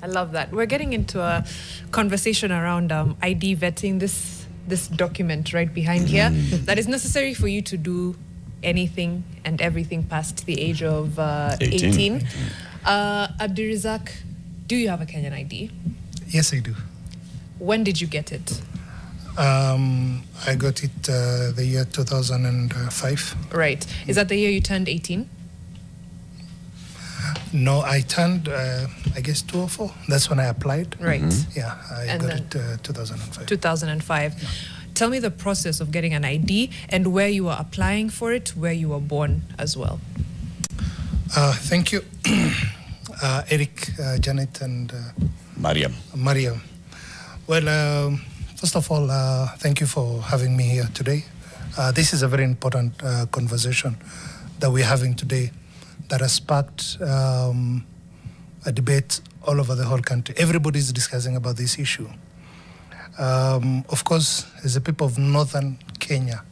I love that. We're getting into a conversation around ID vetting, this document right behind here that is necessary for you to do anything and everything past the age of 18. Abdirizack, do you have a Kenyan ID? Yes, I do. When did you get it? I got it the year 2005. Right. Is that the year you turned 18? No, I turned, I guess, 2004. That's when I applied. Right. Yeah, I got it 2005. 2005. Yeah. Tell me the process of getting an ID and where you were applying for it, where you were born as well. Thank you, Eric, Janet, and Mariam. Well, first of all, thank you for having me here today. This is a very important conversation that we're having today that has sparked a debate all over the whole country. Everybody's discussing about this issue. Of course, as the people of Northern Kenya,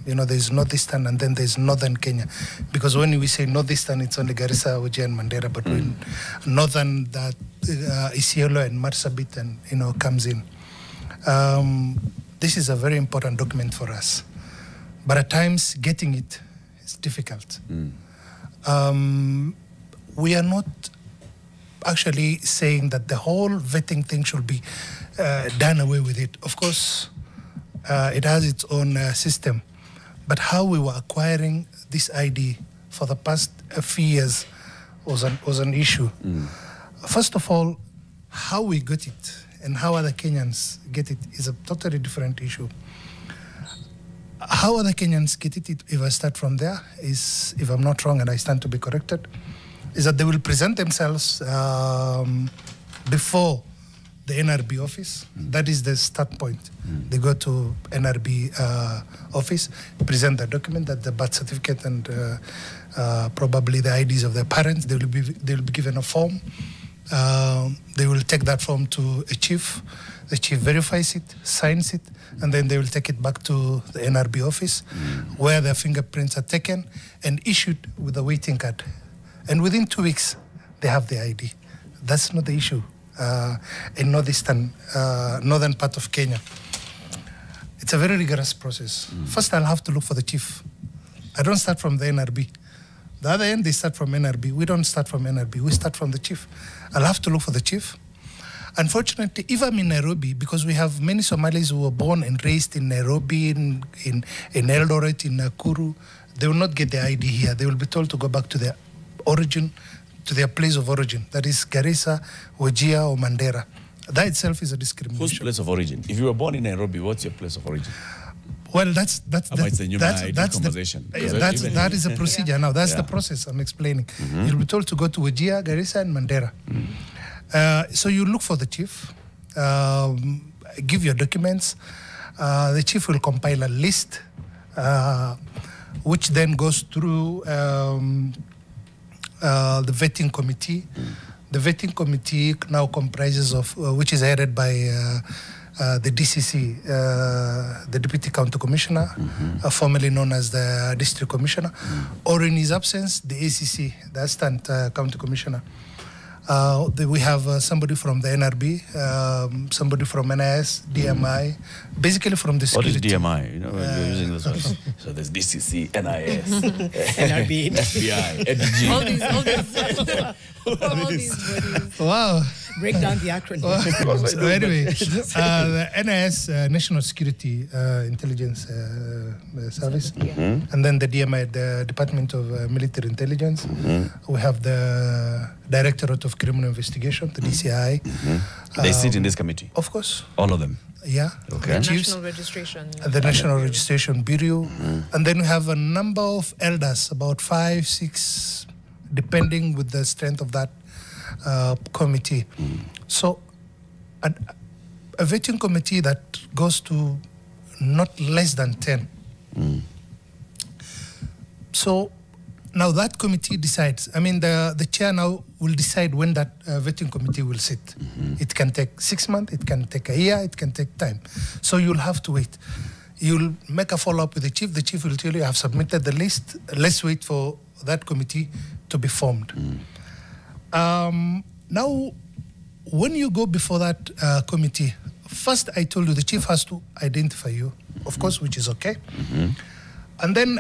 there's Northeastern and then there's Northern Kenya. Because when we say Northeastern, it's only Garissa, Wajir, and Mandera. But when Northern, that Isiolo and Marsabit, and comes in. This is a very important document for us. But at times, getting it is difficult. We are not actually saying that the whole vetting thing should be done away with it. Of course, it has its own system. But how we were acquiring this ID for the past few years was an issue. First of all, how we got it and how other Kenyans get it is a totally different issue. How other Kenyans get it, if I start from there, is, if I'm not wrong and I stand to be corrected, is that they will present themselves before the NRB office. That is the start point. They go to NRB office, present the document, that the birth certificate and probably the IDs of their parents. They will be given a form. They will take that form to a chief. The chief verifies it, signs it, and then they will take it back to the NRB office where their fingerprints are taken and issued with a waiting card. And within 2 weeks, they have the ID. That's not the issue in northern part of Kenya. It's a very rigorous process. First, I'll have to look for the chief. I don't start from the NRB. The other end, they start from NRB. We don't start from NRB. We start from the chief. I'll have to look for the chief. Unfortunately, if I'm in Nairobi, because we have many Somalis who were born and raised in Nairobi, in Eldoret, in Nakuru, they will not get the ID here. They will be told to go back to their origin, to their place of origin. That is Garissa, Wajir, or Mandera. That itself is a discrimination. Whose place of origin? If you were born in Nairobi, what's your place of origin? Well, that's the conversation. That is a procedure now. That's the process I'm explaining. You'll be told to go to Wajir, Garissa, and Mandera. So you look for the chief, give your documents. The chief will compile a list, which then goes through the vetting committee. The vetting committee now comprises of, which is headed by the DCC, the Deputy County Commissioner, formerly known as the District Commissioner, or in his absence, the ACC, the Assistant County Commissioner. We have somebody from the NRB, somebody from NIS, DMI, basically from the security. What is DMI? You know, you're using this one. So there's DCC, NIS, NRB, FBI, EDG. All these bodies. Wow. Break down the acronym. So anyway, the NIS, National Security Intelligence Service, and then the DMI, the Department of Military Intelligence. We have the Directorate of Criminal Investigation, the DCI. They sit in this committee? Of course. All of them? Yeah. Okay. The National Registration. The National Registration Bureau. And then we have a number of elders, about 5, 6, depending with the strength of that committee. So a vetting committee that goes to not less than 10. So now that committee decides. I mean, the chair now will decide when that vetting committee will sit. It can take 6 months, it can take a year, it can take time. So you'll have to wait. You'll make a follow-up with the chief. The chief will tell you, I have submitted the list. Let's wait for that committee to be formed. Now, when you go before that committee, first I told you the chief has to identify you, of course, which is okay. And then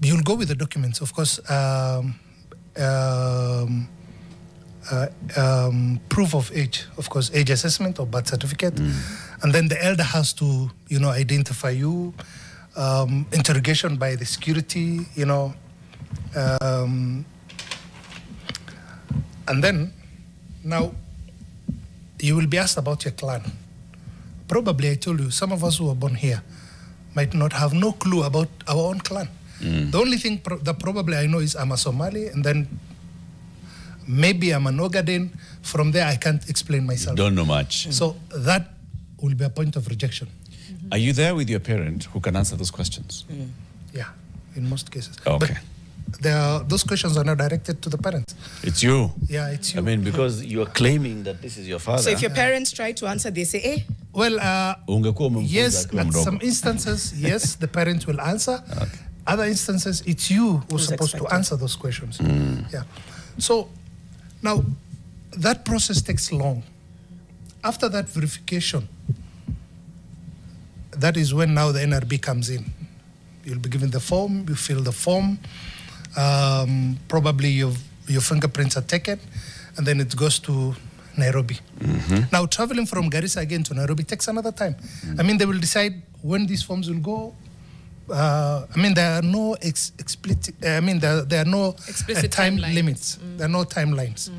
you'll go with the documents, of course, proof of age, of course, age assessment or birth certificate. And then the elder has to, identify you, interrogation by the security, and then now you will be asked about your clan. Probably, I told you, some of us who were born here might not have no clue about our own clan. The only thing that probably I know is I'm a Somali, and then maybe I'm an Ogaden. From there, I can't explain myself. Don't know much. So that will be a point of rejection. Are you there with your parent who can answer those questions? Yeah, in most cases. Okay. But those questions are not directed to the parents. It's you. Yeah, it's you. I mean, because you are claiming that this is your father. So if your parents try to answer, they say, eh? Well, yes, at some instances, yes, the parents will answer. Okay. Other instances, it's you who's supposed to answer those questions. Yeah. So now, that process takes long. After that verification, that is when now the NRB comes in. You'll be given the form, you fill the form, probably your fingerprints are taken, and then it goes to Nairobi. Now, traveling from Garissa again to Nairobi takes another time. I mean, they will decide when these forms will go. I mean, there are no explicit. I mean, there are no time limits. There are no timelines.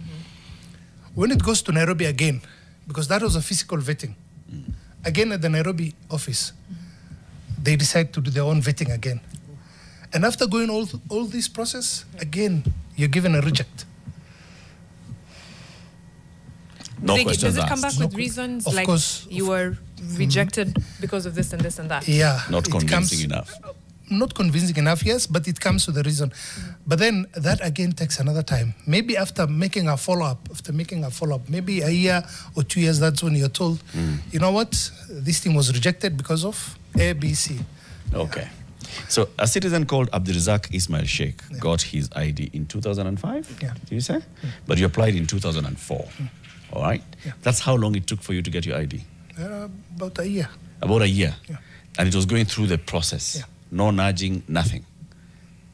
When it goes to Nairobi again, because that was a physical vetting, again at the Nairobi office, they decide to do their own vetting again. And after going all this process, again, you're given a reject. No questions Does it come asked. back with reasons Of like course. you were rejected because of this and this and that? Yeah. Not convincing enough. Not convincing enough, yes, but it comes with a reason. But then that again takes another time. Maybe after making a follow-up, maybe a year or 2 years, that's when you're told, you know what, this thing was rejected because of A, B, C. Okay. So a citizen called Abdirizack Ismail Sheikh got his ID in 2005, Yeah. did you say? But you applied in 2004, all right? Yeah. That's how long it took for you to get your ID? About a year. About a year? Yeah. And it was going through the process? Yeah. No nudging, nothing?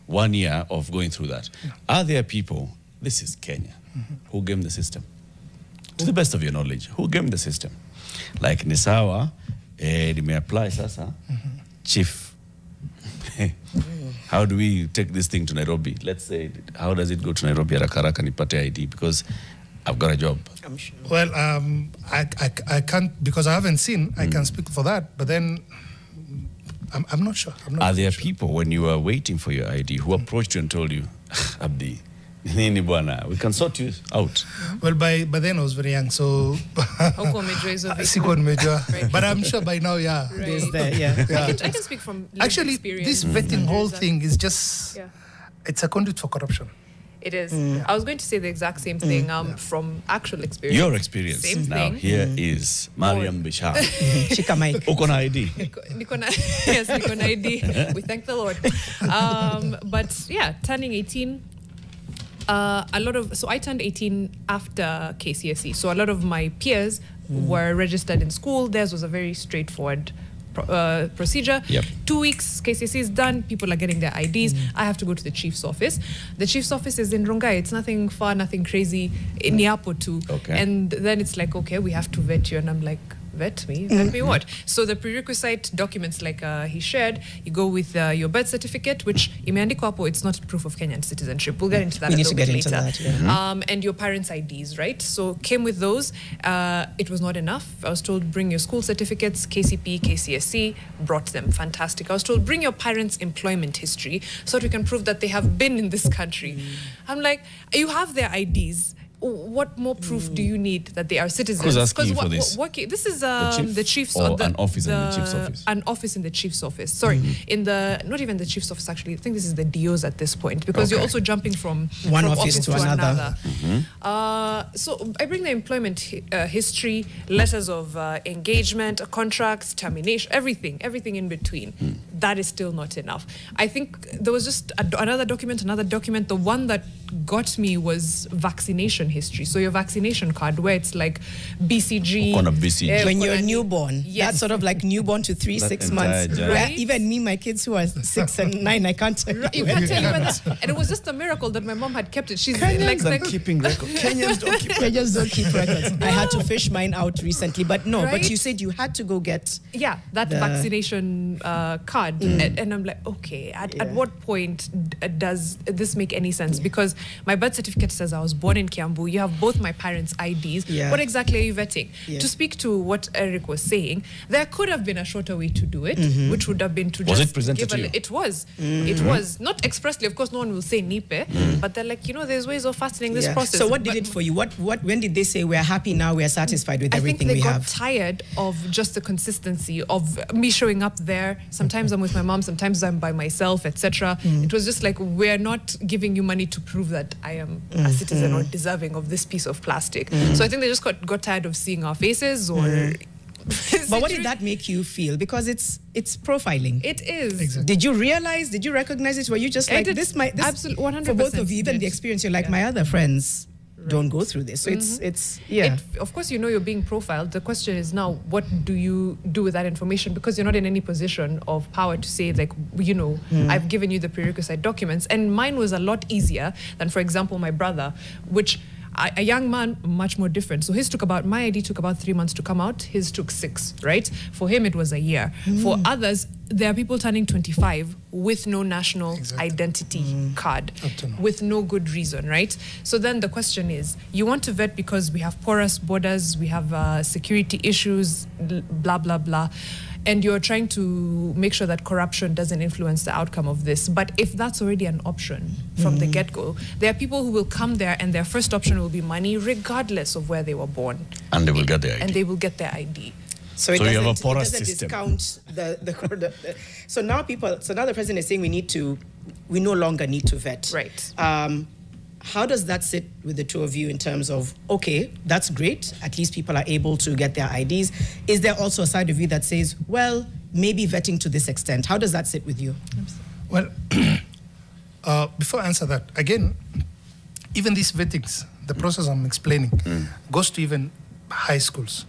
1 year of going through that. Yeah. Are there people, this is Kenya, who game the system? To the best of your knowledge, who game the system? Like Nisawa, may apply sasa, chief. How do we take this thing to Nairobi? Let's say, how does it go to Nairobi? Haraka nipate ID because I've got a job. I'm sure. Well, I can't, because I haven't seen, I can speak for that, but then I'm not sure. Are there people, when you were waiting for your ID, who approached you and told you, Abdi, nini bwana, we can sort you out? Well, by then I was very young, so sikuwa nimejua. But I'm sure by now, yeah. There's that, yeah. I can speak from lived Actually, experience. this vetting whole thing is just, it's a conduit for corruption. It is. I was going to say the exact same thing from actual experience. Your experience. Same now, thing. here is Mariam Bishar. Shika mic. Uko na ID? Yes, Nikon ID. We thank the Lord. But yeah, turning 18, so I turned 18 after KCSE. So a lot of my peers were registered in school. Theirs was a very straightforward procedure. 2 weeks, KCSE is done, people are getting their IDs. I have to go to the chief's office. The chief's office is in Rongai. It's nothing far, nothing crazy, in Niapo too. Okay. And then it's like, okay, we have to vet you. And I'm like, vet me? Vet me what? So the prerequisite documents like he shared, you go with your birth certificate, which imeandikwa hapo, it's not proof of Kenyan citizenship. We'll get into that a little bit later. And your parents' IDs, right? So came with those. It was not enough. I was told, bring your school certificates, KCP, KCSE, brought them. Fantastic. I was told, bring your parents' employment history so that we can prove that they have been in this country. I'm like, you have their IDs. What more proof do you need that they are citizens? Who's asking you for this? This is the chief's or an office in the chief's office. An office in the chief's office. Sorry, in the not even the chief's office actually. I think this is the DOs at this point because you're also jumping from one office to another. So I bring the employment history, letters of engagement, contracts, termination, everything in between. that is still not enough. I think there was just another document. The one that got me was vaccination history. So your vaccination card, where it's like BCG. When you're newborn, yes. That's sort of like newborn to 6 months. Right? Even me, my kids who are 6 and 9, I can't tell you can't tell you when that. And it was just a miracle that my mom had kept it. She's Kenyans like keeping records. Kenyans don't keep records. I had to fish mine out recently, but no. Right? But you said you had to go get that vaccination card, and I'm like, okay. At what point does this make any sense? Because my birth certificate says I was born in Kiambu. You have both my parents' IDs. Yeah. What exactly are you vetting? Yeah. To speak to what Eric was saying, there could have been a shorter way to do it, which would have been to was just it presented give to you? It was. It was not expressly. Of course, no one will say nipe, but they're like, there's ways of fastening this process. So what did it for you? When did they say we're happy now? We're satisfied with everything we we got have? tired of just the consistency of me showing up there. Sometimes I'm with my mom, sometimes I'm by myself, etc. It was just like, we're not giving you money to prove that I am a citizen or deserving of this piece of plastic. So I think they just got tired of seeing our faces or... But what did that make you feel? Because it's profiling. It is. Exactly. Did you realize? Did you recognize it? Were you just like, this absolutely 100%? For both of you, even the experience, you're like, my other friends don't go through this. So it's of course, you're being profiled. The question is now, what do you do with that information? Because you're not in any position of power to say, like, I've given you the prerequisite documents. And mine was a lot easier than, for example, my brother, which... a young man, much more different. So my ID took about 3 months to come out. His took 6, right? For him, it was a year. For others, there are people turning 25 with no national identity card, with no good reason, right? So then the question is, you want to vet because we have porous borders, we have security issues, blah, blah, blah. And you're trying to make sure that corruption doesn't influence the outcome of this. But if that's already an option from the get-go, there are people who will come there and their first option will be money, regardless of where they were born. And they will get their ID. And they will get their ID. So you have a porous system. Discount so now the president is saying we no longer need to vet. Right. How does that sit with the two of you in terms of, okay, that's great, at least people are able to get their IDs. Is there also a side of you that says, well, maybe vetting to this extent? How does that sit with you? Well, before I answer that, again, even these vettings, the process I'm explaining, goes to even high schools.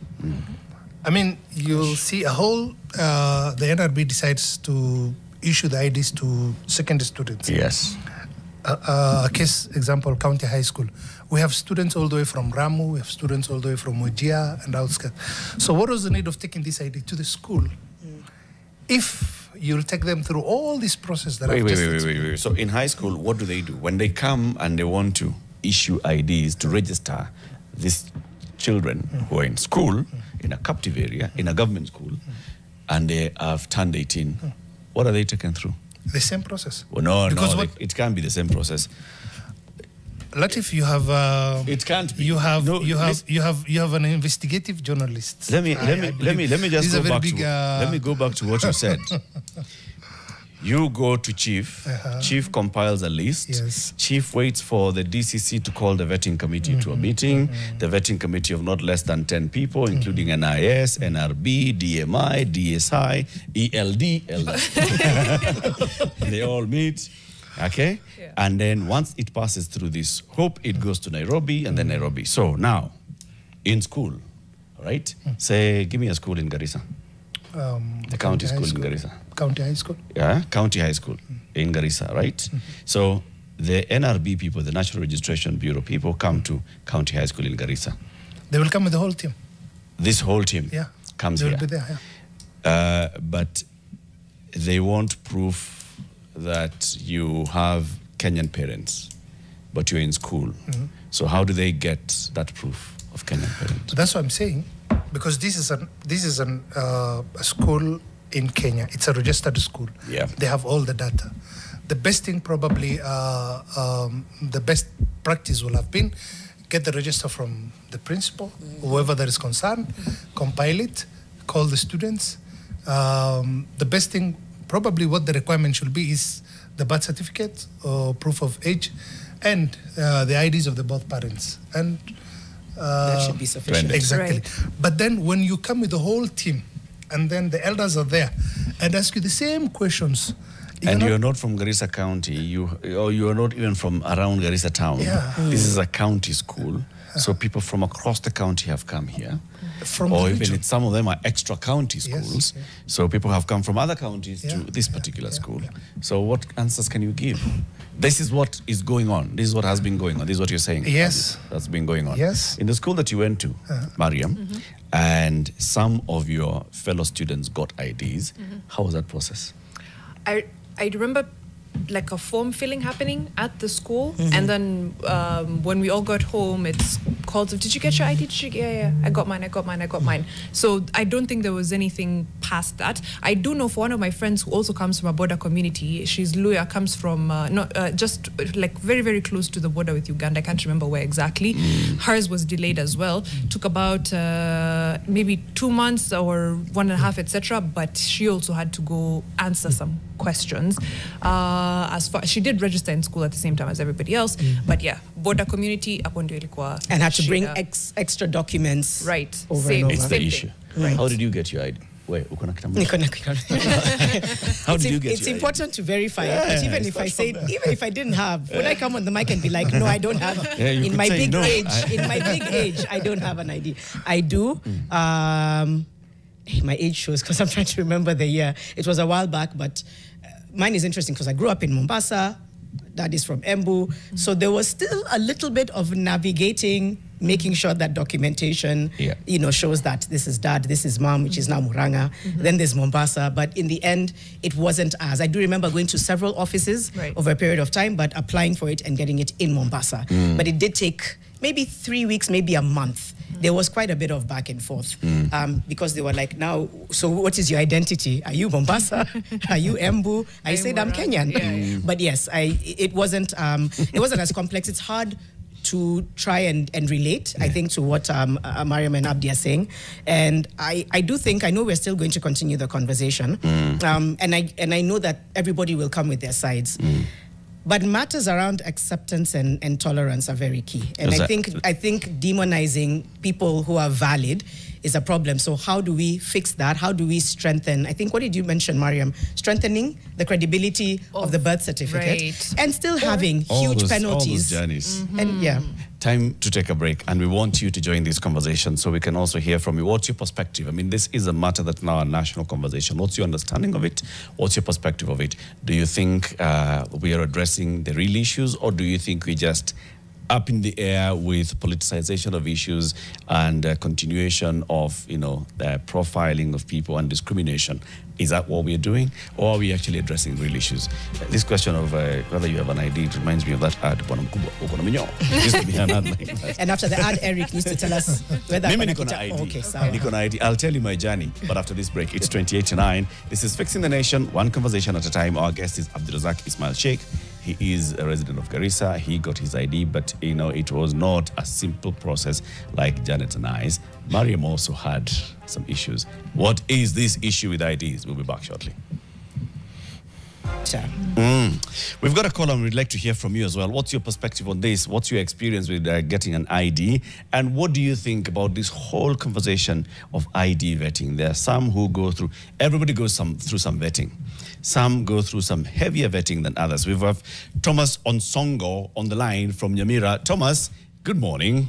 I mean, you'll see the NRB decides to issue the IDs to secondary students. Yes. A case example, County High School. We have students all the way from Ramu, we have students all the way from Wajir and outskirts. So what was the need of taking this ID to the school? If you'll take them through all this process that I've just explained. Wait. So in high school, what do? When they come and they want to issue IDs to register these children who are in school, in a captive area, in a government school, and they have turned 18, what are they taken through? The same process. Well, no, it can't be the same process. Latif, you have. It can't be. You have an investigative journalist. Let me just go back to. Let me go back to what you said. You go to Chief. Chief compiles a list. Yes. Chief waits for the DCC to call the vetting committee to a meeting. The vetting committee of not less than 10 people, including NIS, NRB, DMI, DSI, ELD. They all meet. Okay? Yeah. And then once it passes through this hoop, it goes to Nairobi and then Nairobi. So now, in school, right? Say, give me a school in Garissa. The county school in Garissa. County High School? Yeah, County High School in Garissa, right? So the NRB people, the National Registration Bureau people, come to County High School in Garissa. They will come with the whole team. This whole team comes they here. Will be there, yeah. But they want proof that you have Kenyan parents, but you're in school. So how do they get that proof of Kenyan parents? That's what I'm saying, because this is a school in Kenya. It's a registered school. Yeah. They have all the data. The best thing probably, the best practice will have been get the register from the principal, whoever that is concerned, compile it, call the students. The best thing, probably what the requirement should be is the birth certificate or proof of age and the IDs of the both parents. And that should be sufficient. Exactly. Right. But then when you come with the whole team, and then the elders are there and ask you the same questions. You're not from Garissa County, or you are not even from around Garissa town. Yeah. This is a county school, so people from across the county have come here. Or even some of them are extra county schools, so people have come from other counties to this particular school. So what answers can you give? This is what is going on. This is what has been going on. This is what you're saying. Yes. That's been going on. Yes. In the school that you went to, Mariam, and some of your fellow students got IDs, how was that process? I remember like a form filling happening at the school, and then when we all got home, it's called, did you get your ID? Yeah, I got mine. So I don't think there was anything past that. I do know for one of my friends who also comes from a border community, she's Luya, comes from just like very, very close to the border with Uganda. I can't remember where exactly. Hers was delayed as well. Took about maybe 2 months or 1.5, etc. But she also had to go answer some questions. As far she did register in school at the same time as everybody else, but yeah, border community and had to bring extra documents. Right, same. It's the issue. Right. How did you get your ID? Wait, how did you get It's important to verify it. But even if I didn't have, would I come on the mic and be like, no, I don't have. In my big age, I don't have an ID. I do. My age shows because I'm trying to remember the year. It was a while back, but mine is interesting because I grew up in Mombasa. Dad is from Embu. So there was still a little bit of navigating, making sure that documentation, shows that this is dad, this is mom, which is now Muranga. Then there's Mombasa. But in the end, it wasn't as. I do remember going to several offices over a period of time, but applying for it and getting it in Mombasa. But it did take maybe 3 weeks, maybe a month. There was quite a bit of back and forth because they were like, now, so what is your identity? Are you Mombasa? Are you Embu? I said, I'm Kenyan. But yes, it wasn't as complex. It's hard to try and relate, I think, to what Mariam and Abdi are saying. And I do think, I know we're still going to continue the conversation. And I know that everybody will come with their sides. But matters around acceptance and tolerance are very key. And I think demonizing people who are valid is a problem. So how do we fix that? How do we strengthen? I think, what did you mention, Mariam? Strengthening the credibility of the birth certificate and still having huge penalties. All those journeys. And Time to take a break, and we want you to join this conversation so we can also hear from you. What's your perspective? I mean, this is a matter that's now a national conversation. What's your understanding of it? What's your perspective of it? Do you think we are addressing the real issues, or do you think we just up in the air with politicization of issues and continuation of, the profiling of people and discrimination? Is that what we're doing, or are we actually addressing real issues? This question of whether you have an ID, it reminds me of that ad. Used to be an ad like that. And after the ad, Eric needs to tell us whether Niko na ID. I'll tell you my journey, but after this break, it's 2089. This is Fixing the Nation, one conversation at a time. Our guest is Abdirizack Ismail Sheikh. He is a resident of Garissa. He got his ID, but it was not a simple process like Janet and I's. Mariam also had some issues. What is this issue with IDs? We'll be back shortly. We've got a call and we'd like to hear from you as well. What's your perspective on this? What's your experience with getting an ID? And what do you think about this whole conversation of ID vetting? There are some who go through, everybody goes through some vetting. Some go through some heavier vetting than others. We have Thomas Onsongo on the line from Nyamira. Thomas, good morning.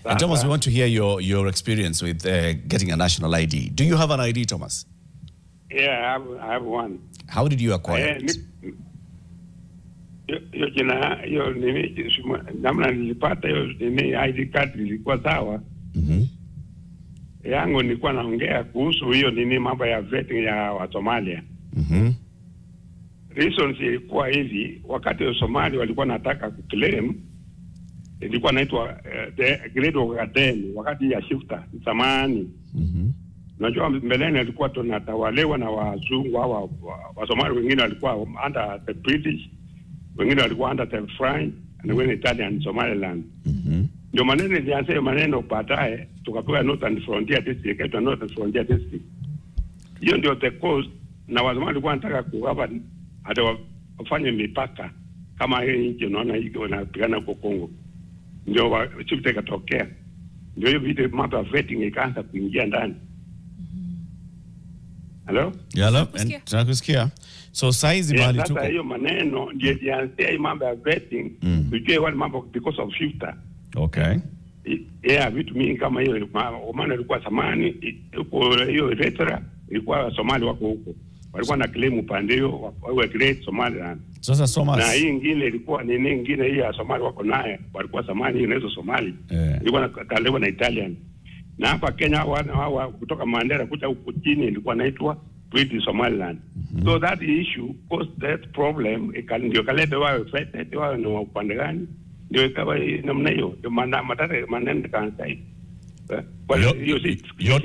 And Thomas, we want to hear your experience with getting a national ID. Do you have an ID, Thomas? Yeah, I have one. How did you acquire it? Namna nilipata hiyo ID card ilikuwa sawa. Yangu nilikuwa naongea kuhusu hiyo mambo ya vetting ya Wasomalia. Reasons ilikuwa hivi, wakati wa Somalia walikuwa nataka kuclaim, ilikuwa naitwa the grade of academy wakati ya shifter zamani. Unajua mbeleni alikuwa tunatawalewa na wazungu hawa wa Somalia, wengine walikuwa under the British, wengine walikuwa under the French, and wengine Italian Somaliland. Ndio maneno ilianza maneno baadaye tukapewa Northern Frontier District, kaitwa Northern Frontier District. Hiyo ndio the cause, na Wasomali walikuwa wanataka kuwapa hata wafanye mipaka kama hii nchi unaona hii wanapigana huko Kongo. Ndio shifter ikatokea. ndio hiyo vitu mambo ya vetting ikaanza kuingia ndani. Hello? Hello? Tunakusikia. So size bali tuko. Sasa hiyo maneno ndio jianzia hii mambo ya vetting. Tujue wale mambo because of shifter. Okay. Vitu mingi kama hiyo maana ilikuwa zamani hiyo veteran ilikuwa Somali wako huko. Walikuwa na claim upande hiyo wa Great Somaliland. Sasa Somas. Na hii nyingine ilikuwa ni nyingine hii ya Somali wako naye. Walikuwa zamani hiyo inaitwa Somali. Ilikuwa na kalewa na Italian. Na hapa Kenya wao kutoka Mandera kuja huko chini ilikuwa inaitwa British Somaliland. So that issue caused that problem. Ndio kaleta wao affected wao ni upande gani? Ndio ikawa namna hiyo. Ndio matata maneno kanisa hii.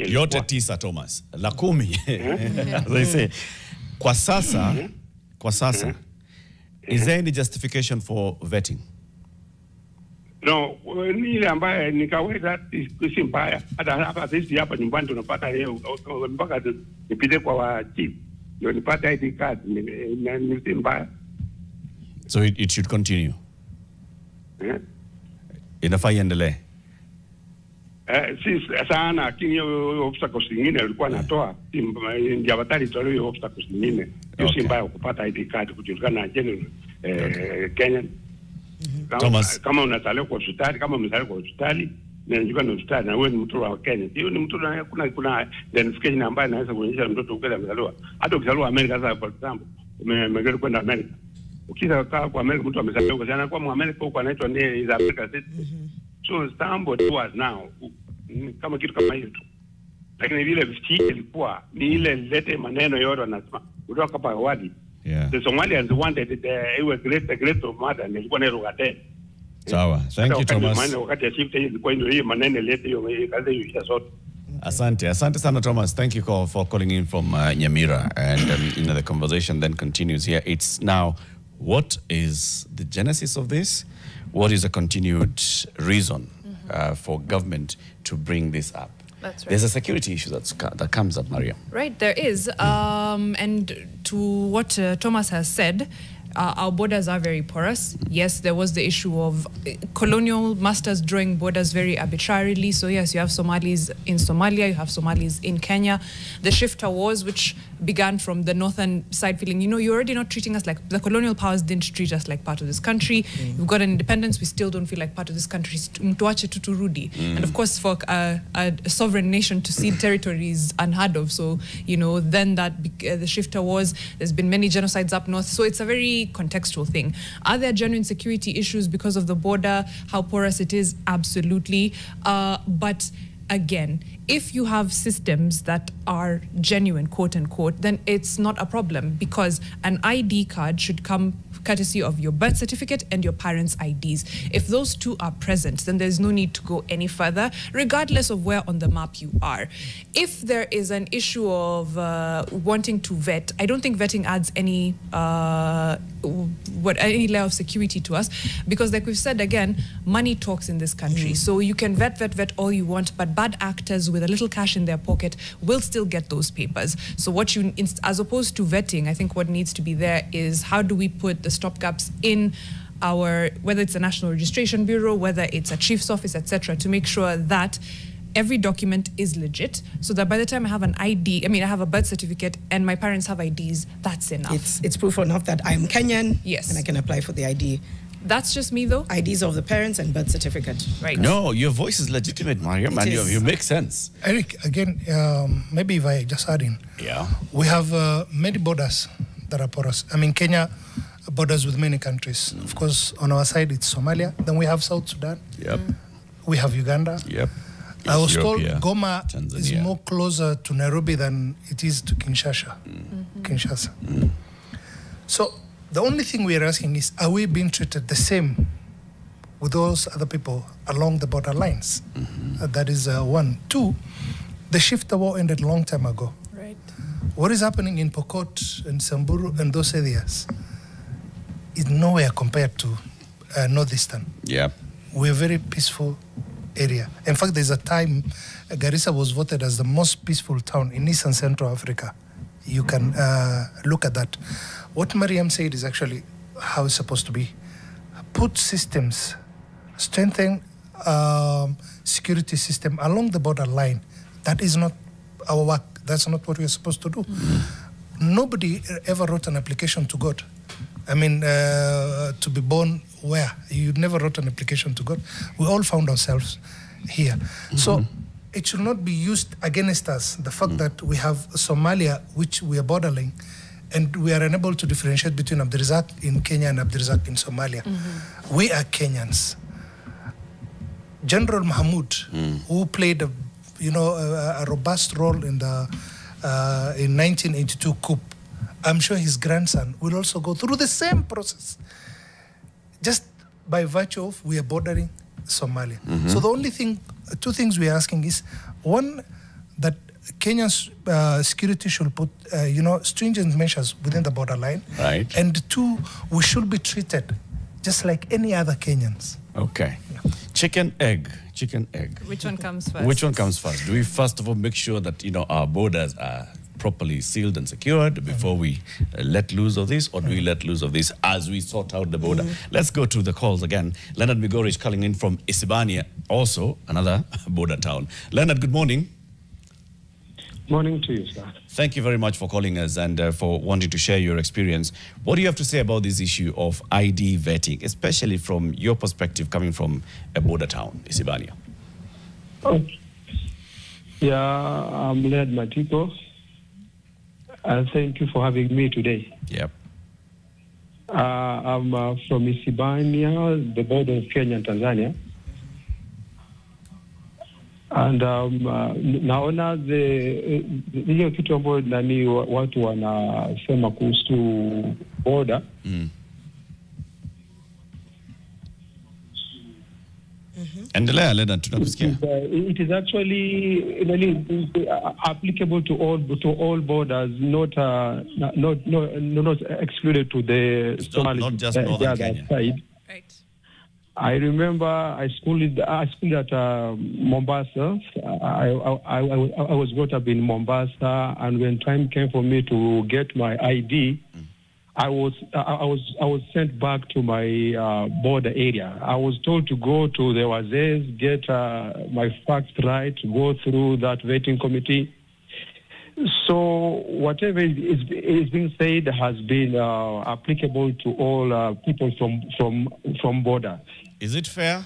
Yote 9 Thomas. La 10. They say kwa sasa is there any justification for vetting? No, ni ile ambaye nikaweza si mbaya. Hata sisi hapa nyumbani tunapata hiyo mpaka nipite kwa chief. Ndio nipate ID card ni si mbaya. So it should continue. Inafaa iendelee. Si sana lakini hiyo obstacles nyingine alikuwa anatoa ndio batali tolewa hiyo obstacles nyingine. Hiyo si mbaya kupata ID card kujulikana na genuine Kenyan. Kama unazaliwa kwa hospitali, kama umezaliwa kwa hospitali, na unajua ni hospitali na wewe ni mtoto wa Kenya. Hiyo ni mtoto na kuna identification ambayo inaweza kuonyesha mtoto ukile amezaliwa. Hata ukizaliwa Amerika sasa for example, umegari kwenda Amerika. Ukiza kwa Amerika mtu amezaliwa kwa sana kwa Amerika huko anaitwa ni is America citizen. So somebody was now kama kitu kama hiyo tu. Lakini vile vitii ilikuwa ni ile lete maneno yote wanasema kutoka hapa awali. The Somalians wanted the great mother and ilikuwa nayo gate. Sawa. Thank you Thomas. Maana wakati ya shift ilikuwa ndio hiyo maneno lete hiyo kazi hiyo zote. Asante sana Thomas. Thank you for calling in from Nyamira, and the conversation then continues here. It's now, what is the genesis of this? What is the continued reason for government to bring this up? That's right. There's a security issue that comes up, Maria. Right, there is. And to what Thomas has said, our borders are very porous. Yes, there was the issue of colonial masters drawing borders very arbitrarily. So yes, you have Somalis in Somalia, you have Somalis in Kenya. The shifter wars, which began from the northern side feeling, you're already not treating us like, the colonial powers didn't treat us like part of this country. We've got an independence, we still don't feel like part of this country. Mtuache tuturudi. And of course, for a sovereign nation to cede territory is unheard of. So, then the shifter wars, there's been many genocides up north. So it's a very contextual thing. Are there genuine security issues because of the border, how porous it is? Absolutely. But again, if you have systems that are genuine, quote unquote, then it's not a problem, because an ID card should come courtesy of your birth certificate and your parents' IDs. If those two are present, then there's no need to go any further, regardless of where on the map you are. If there is an issue of wanting to vet, I don't think vetting adds any layer of security to us, because like we've said again, money talks in this country. So you can vet all you want, but bad actors with a little cash in their pocket will still get those papers. So what you, as opposed to vetting, I think what needs to be there is, how do we put the stopgaps in our, whether it's a National Registration Bureau, whether it's a chief's office, etc., to make sure that every document is legit, so that by the time I have an ID, I have a birth certificate and my parents have IDs, that's enough. It's proof enough that I'm Kenyan, yes, and I can apply for the ID. That's just me, though. IDs of the parents and birth certificate. Right. No, your voice is legitimate, Mariam, and you make sense. Eric, again, maybe if I just add in. Yeah. We have many borders that are porous. Kenya borders with many countries. Of course, on our side, it's Somalia. Then we have South Sudan. Yep. We have Uganda. Yep. I was told Goma Tanzania is more closer to Nairobi than it is to Kinshasa. So the only thing we are asking is, are we being treated the same with those other people along the border lines? That is one. Two, the shifter war ended a long time ago. Right. What is happening in Pokot and Samburu and those areas is nowhere compared to Northeastern. Yep. We're a very peaceful area. In fact, there's a time Garissa was voted as the most peaceful town in East and Central Africa. You can look at that. What Mariam said is actually how it's supposed to be. Put systems, strengthen security system along the borderline. That is not our work. That's not what we're supposed to do. Nobody ever wrote an application to God. I mean, to be born where? You never wrote an application to God. We all found ourselves here. So it should not be used against us, the fact that we have Somalia, which we are bordering, and we are unable to differentiate between Abdirizack in Kenya and Abdirizack in Somalia. We are Kenyans. General Mahmoud, who played a robust role in the in 1982 coup, I'm sure his grandson will also go through the same process, just by virtue of we are bordering Somalia. So the only thing, two things we are asking is, one, that Kenya's security should put, stringent measures within the borderline. Right. And two, we should be treated just like any other Kenyans. Okay. Yeah. Chicken, egg. Which one comes first? Which one comes first? Do we first of all make sure that, our borders are properly sealed and secured before we let loose of this, or do we let loose of this as we sort out the border? Let's go to the calls again. Leonard Migori is calling in from Isibania, also another border town. Leonard, good morning. Morning to you, sir. Thank you very much for calling us and for wanting to share your experience. What do you have to say about this issue of ID vetting, especially from your perspective coming from a border town, Isibania? Yeah, I'm Leonard Matiko. Thank you for having me today. Yep. I'm from Isibania, the border of Kenya and Tanzania. And naona hiyo kitu ambayo nani watu wanasema kuhusu border. Endelea, Leonard, tunakusikia. It is actually applicable to all borders, not excluded to the Somali not just northern Kenya. Side. Right. I remember I schooled at Mombasa. I was brought up in Mombasa, and when time came for me to get my ID, I was sent back to my border area. I was told to go to the Wazes, get my facts right, go through that vetting committee. So whatever is being said has been applicable to all people from border. Is it fair?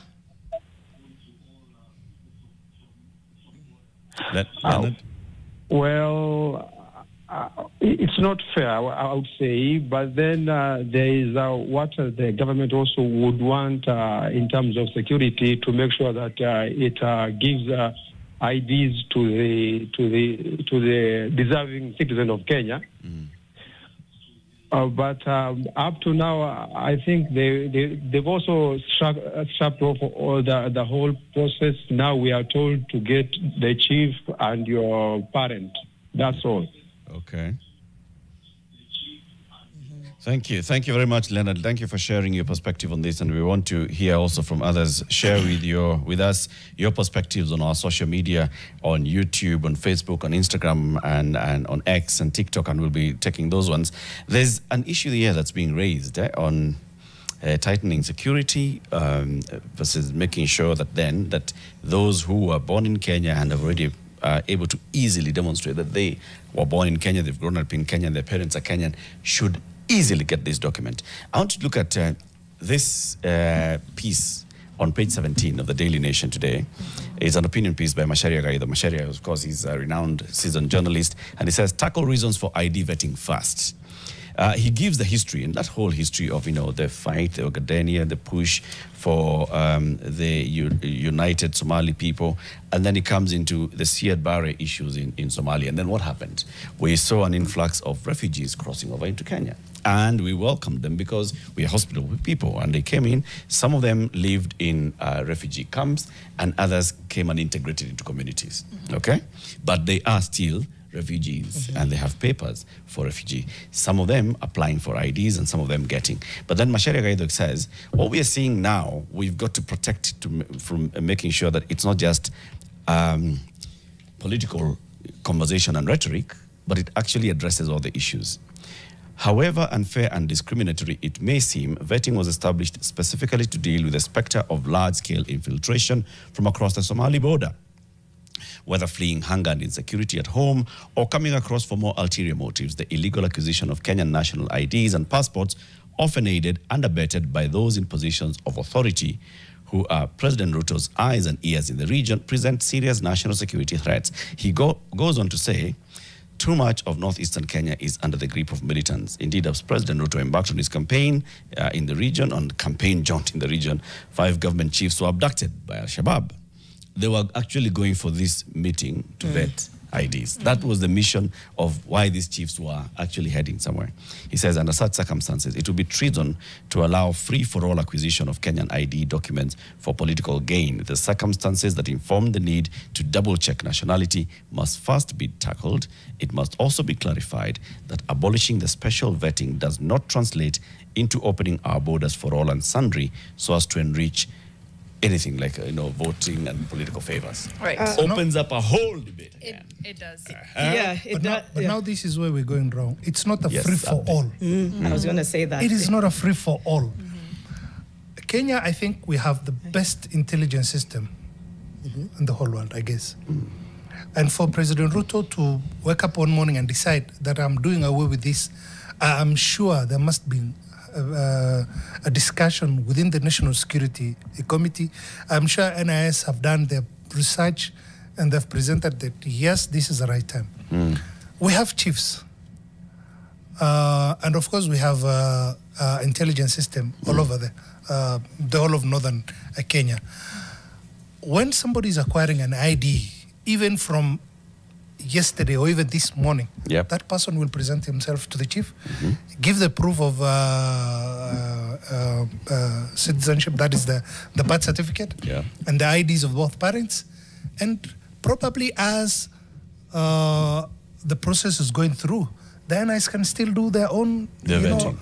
Leonard? Well, it's not fair, I would say, but then there is what the government also would want in terms of security, to make sure that it gives IDs to the deserving citizen of Kenya. But up to now, I think they've also strapped off all the whole process. Now we are told to get the chief and your parent. That's all. Okay. Thank you. Thank you very much, Leonard. Thank you for sharing your perspective on this. And we want to hear also from others. Share with us your perspectives on our social media, on YouTube, on Facebook, on Instagram, and on X and TikTok, and we'll be taking those ones. There's an issue here that's being raised on tightening security versus making sure that those who are born in Kenya and have already able to easily demonstrate that they were born in Kenya, they've grown up in Kenya, and their parents are Kenyan, should easily get this document. I want to look at this piece on page 17 of the Daily Nation today. It's an opinion piece by Macharia Gaido. Macharia, of course, is a renowned seasoned journalist, and he says, tackle reasons for ID vetting first. He gives the history, and that whole history of, the fight, the Ogadenia, the push for the united Somali people, and then he comes into the Siad Barre issues in Somalia. And then what happened? We saw an influx of refugees crossing over into Kenya, and we welcomed them because we are hospitable people, and they came in. Some of them lived in refugee camps, and others came and integrated into communities, okay? But they are still refugees, and they have papers for refugee. Some of them applying for IDs and some of them getting. But then Macharia Gaido says, what we are seeing now, we've got to protect from making sure that it's not just political conversation and rhetoric, but it actually addresses all the issues. However unfair and discriminatory it may seem, vetting was established specifically to deal with the spectre of large-scale infiltration from across the Somali border. Whether fleeing hunger and insecurity at home or coming across for more ulterior motives, the illegal acquisition of Kenyan national IDs and passports, often aided and abetted by those in positions of authority who are President Ruto's eyes and ears in the region, present serious national security threats. He goes on to say, too much of northeastern Kenya is under the grip of militants. Indeed, as President Ruto embarked on his campaign in the region, on campaign jaunt in the region, 5 government chiefs were abducted by Al-Shabaab. They were actually going for this meeting to vet IDs. That was the mission of why these chiefs were actually heading somewhere. He says, under such circumstances, it would be treason to allow free-for-all acquisition of Kenyan ID documents for political gain. The circumstances that inform the need to double-check nationality must first be tackled. It must also be clarified that abolishing the special vetting does not translate into opening our borders for all and sundry so as to enrich anything like, voting and political favors. Right. Opens up a whole debate again. It does. Yeah, But now this is where we're going wrong. It's not a free-for-all. I was going to say that. It is not a free-for-all. Kenya, I think we have the best intelligence system in the whole world, I guess. And for President Ruto to wake up one morning and decide that I'm doing away with this, I'm sure there must be a discussion within the National Security Committee. I'm sure NIS have done their research and they've presented that, yes, this is the right time. We have chiefs. And of course, we have intelligence system all over the whole of northern Kenya. When somebody is acquiring an ID, even from yesterday or even this morning, that person will present himself to the chief, give the proof of citizenship, that is the birth certificate, and the IDs of both parents, and probably as the process is going through, the NIS can still do their own, vetting.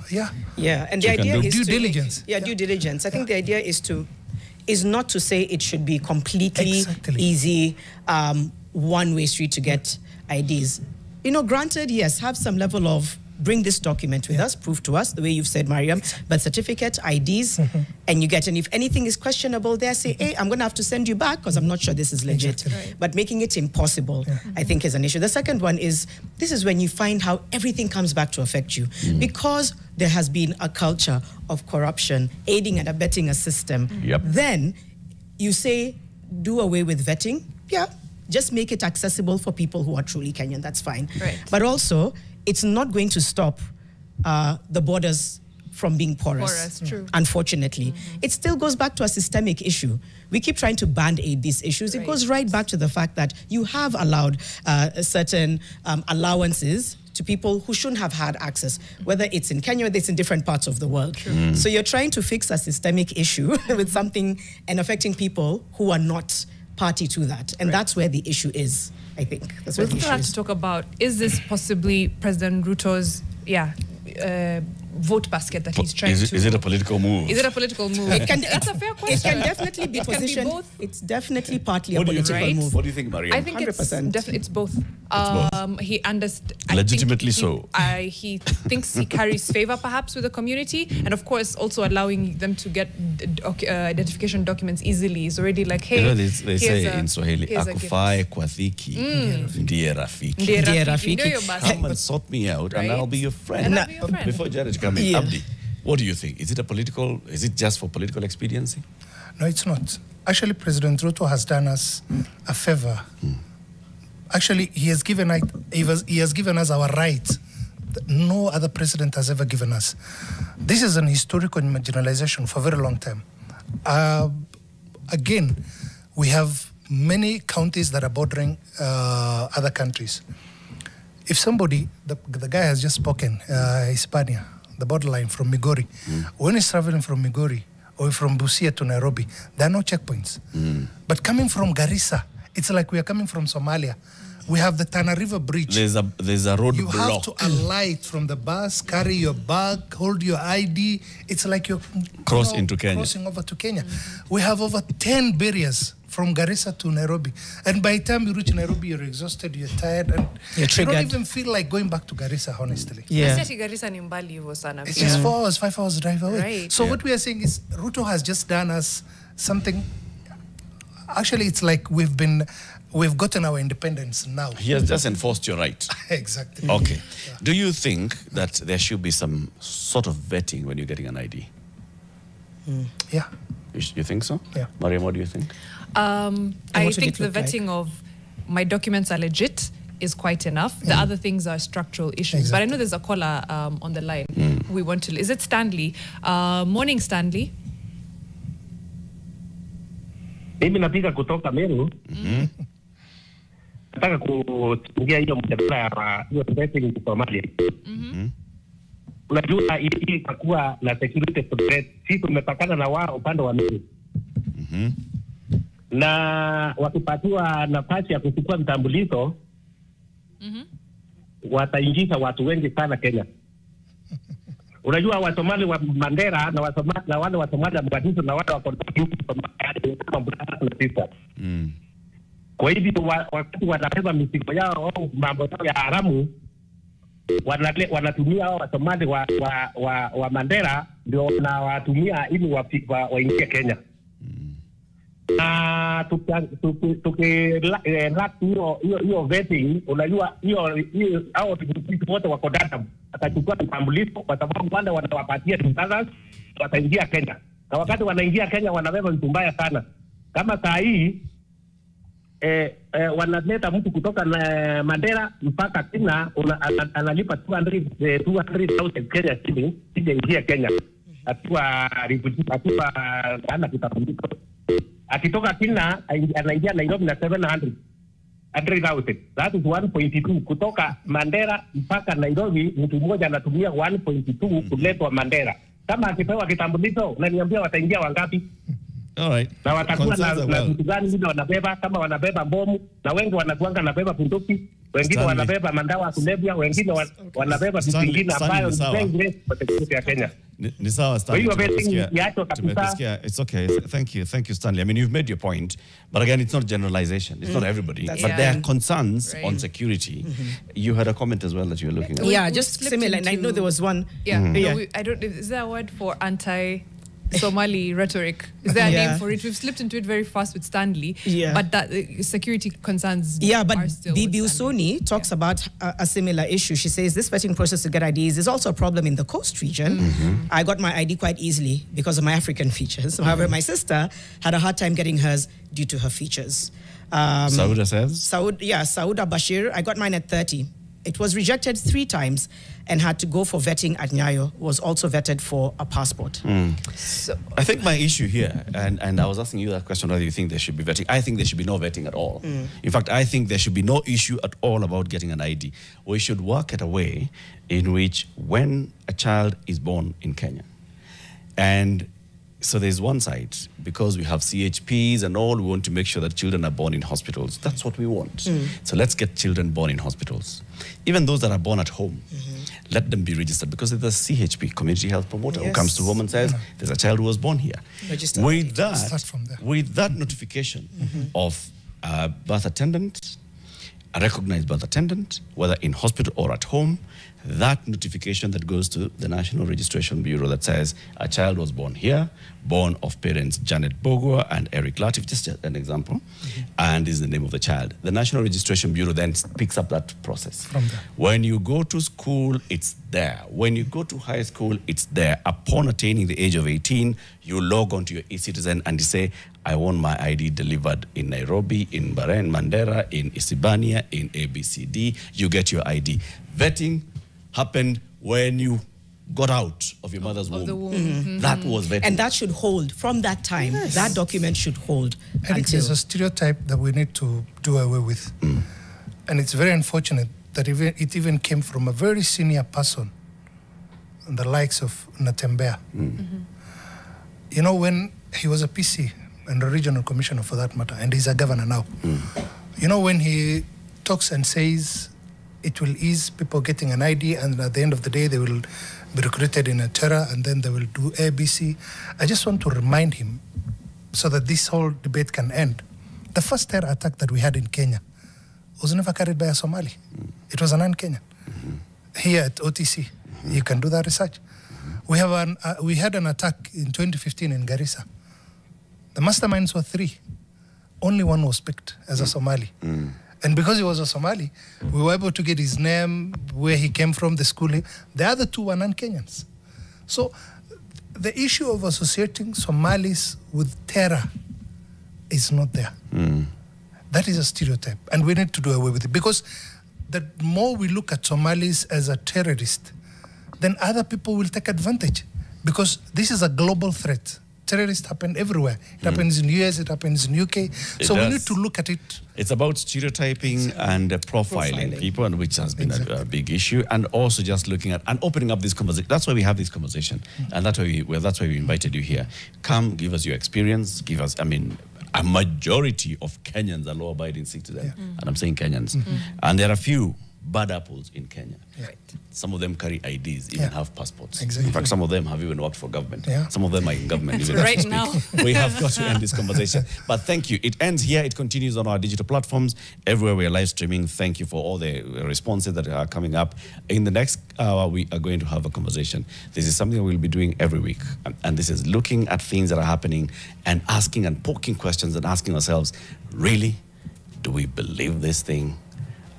And the idea is due diligence. Due diligence. I think the idea is not to say it should be completely easy, one-way street to get IDs. Granted, yes, have some level of bring this document with us, prove to us, the way you've said, Mariam, birth certificate, IDs, and you get, and if anything is questionable there, say, hey, I'm going to have to send you back because I'm not sure this is legit. But making it impossible, I think, is an issue. The second one is, this is when you find how everything comes back to affect you. Because there has been a culture of corruption, aiding and abetting a system, then you say, do away with vetting. Just make it accessible for people who are truly Kenyan, that's fine. But also, it's not going to stop the borders from being porous, unfortunately. It still goes back to a systemic issue. We keep trying to band-aid these issues. It goes right back to the fact that you have allowed certain allowances to people who shouldn't have had access, whether it's in Kenya or it's in different parts of the world. So you're trying to fix a systemic issue with something and affecting people who are not party to that. And that's where the issue is, I think. That's where the issue is. We'll have to talk about, is this possibly President Ruto's, vote basket that he's trying to... Is it a political move? Is it a political move? That's a fair question. It can definitely be positioned. It's definitely partly a political move. What do you think, Mariam? I think 100%. It's both. He understands... Legitimately so. He thinks he carries favor perhaps with the community, and of course also allowing them to get identification documents easily is already like, hey, they say in Swahili, akufai kwa dhiki ndiye rafiki. Come and sort me out and I'll be your friend. Before Jared come in, Abdi, what do you think? Is it just for political expediency? No, it's not. Actually, President Ruto has done us a favor. Actually, he has given us our rights that no other president has ever given us. This is an historical marginalization for a very long time. Again, we have many counties that are bordering other countries. If somebody, the guy has just spoken, Hispania, the borderline from Migori, when he's traveling from Migori or from Busia to Nairobi, there are no checkpoints. But coming from Garissa, it's like we are coming from Somalia. We have the Tana River Bridge. There's a road you block. You have to alight from the bus, carry your bag, hold your ID. It's like you're crossing over to Kenya. We have over 10 barriers from Garissa to Nairobi. And by the time you reach Nairobi, you're exhausted, you're tired, and You're triggered. you don't even feel like going back to Garissa, honestly. Yeah. Nasi Garissa ni mbali hivyo sana. It's just 4 hours, 5 hours drive away. Right. So what we are saying is Ruto has just done us something. Actually, it's like we've gotten our independence now. He has just enforced your right. Exactly. Okay. Do you think that there should be some sort of vetting when you're getting an ID? Yeah. You think so? Yeah. Mariam, what do you think? I what would think it the look like? vetting of my documents are legit is quite enough. The other things are structural issues. But I know there's a caller on the line. We want to. Is it Stanley? Morning, Stanley. Mimi napiga kutoka Meru. Nataka kuingia hiyo mjadala ya hiyo vetting Somalia. Unajua hii itakuwa na security threat. Sisi tumepakana na wao upande wa Meru. Na wakipatiwa nafasi ya kuchukua vitambulisho, wataingiza watu wengi sana Kenya. Unajua Wasomali wa Mandera na wale Wasomali wa Mogadishu na wale wako Somalia. Kwa hivyo wakati wanabeba mizigo yao au mambo yao ya haramu, wanatumia hao Wasomali wa Mandera ndio wanawatumia ili waingie Kenya. Na tukilak hiyo vetting, unajua hiyo hao wote wako data atachukua kitambulisho kwa sababu wale wanawapatia visa wataingia Kenya. Na wakati wanaingia Kenya wanabeba vitu mbaya sana. Kama saa hii wanaleta mtu kutoka na Mandera mpaka Kenya analipa 200,000 Kenya shilling ingia Kenya. Akiwa ana kitambulisho. Akitoka Kenya anaingia Nairobi na 700,000. That is 1.2 kutoka Mandera mpaka Nairobi. Mtu mmoja anatumia 1.2 kuletwa Mandera. Kama akipewa kitambulisho, unaniambia wataingia wangapi? All right. Na watakuwa na vitu gani vile wanabeba? Kama wanabeba bomu, na wengi wanakuanga nabeba bunduki, wengine wanabeba mandawa ya kulevya, wengine wanabeba vitu vingine ambayo ni dangerous kwa security ya Kenya. Ni sawa, Stanley. It's okay. Thank you, Stanley. I mean, you've made your point, but again, it's not generalization. It's not everybody. But there are concerns on security. You had a comment as well that you were looking at. Yeah, just similar. And I know there was one. Yeah. No, I don't. Is there a word for anti-Somali rhetoric? Is there a name for it? We've slipped into it very fast with Stanley. Yeah. But that security concerns. Yeah, but are still Bibi Usoni talks about a similar issue. She says this vetting process to get IDs is also a problem in the coast region. I got my ID quite easily because of my African features. However, my sister had a hard time getting hers due to her features. Sauda says? Sauda Bashir. I got mine at 30. It was rejected 3 times and had to go for vetting at Nyayo, was also vetted for a passport. So, I think my issue here, and I was asking you that question, whether you think there should be vetting. I think there should be no vetting at all. In fact, I think there should be no issue at all about getting an ID. We should work at a way in which when a child is born in Kenya, and so there's one side, because we have CHPs and all, we want to make sure that children are born in hospitals. That's what we want. So let's get children born in hospitals. Even those that are born at home, let them be registered, because there's a CHP, community health promoter, who comes to home and says, there's a child who was born here. With that notification of a birth attendant, a recognized birth attendant, whether in hospital or at home, that notification that goes to the National Registration Bureau that says a child was born here, born of parents Janet Bogwa and Eric Latif, just an example, and is the name of the child. The National Registration Bureau then picks up that process. From there. When you go to school, it's there. When you go to high school, it's there. Upon attaining the age of 18, you log onto your eCitizen and you say, I want my ID delivered in Nairobi, in Bahrain, Mandera, in Isibania, in ABCD. You get your ID. Vetting happened when you got out of your mother's womb. That was vetting. And that should hold from that time. That document should hold. I think there's a stereotype that we need to do away with. And it's very unfortunate that it even came from a very senior person, the likes of Natembea. You know, when he was a PC and a regional commissioner for that matter, and he's a governor now, you know, when he talks and says it will ease people getting an ID, and at the end of the day they will be recruited in a terror, and then they will do ABC. I just want to remind him, so that this whole debate can end, The first terror attack that we had in Kenya was never carried by a Somali. It was a non-Kenyan. Here at OTC, you can do that research. We had an attack in 2015 in Garissa. The masterminds were 3. Only one was picked as a Somali. And because he was a Somali, we were able to get his name, where he came from, the school. The other 2 were non-Kenyans. So the issue of associating Somalis with terror is not there. That is a stereotype, and we need to do away with it, because the more we look at Somalis as a terrorist, then other people will take advantage, because this is a global threat. Terrorists happen everywhere. It happens in US, it happens in UK. So we need to look at it. It's about stereotyping and profiling people, and which has been a big issue, and also just looking at and opening up this conversation. That's why we have this conversation, and that's why we invited you here. Come, give us your experience. Give us, I mean, a majority of Kenyans are law-abiding citizens, and I'm saying Kenyans, and there are a few bad apples in Kenya. Right. Some of them carry IDs, even have passports. Exactly. In fact, some of them have even worked for government. Some of them are in government. Even Right as we now. speak. We have got to end this conversation. But thank you. It ends here. It continues on our digital platforms. Everywhere we are live streaming. Thank you for all the responses that are coming up. In the next hour, we are going to have a conversation. This is something we'll be doing every week. And this is looking at things that are happening and asking and poking questions and asking ourselves, really, do we believe this thing?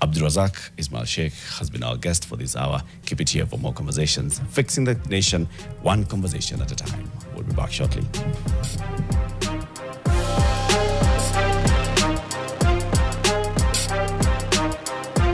Abdirizack Ismail Sheikh has been our guest for this hour. Keep it here for more conversations. Fixing the nation, one conversation at a time. We'll be back shortly.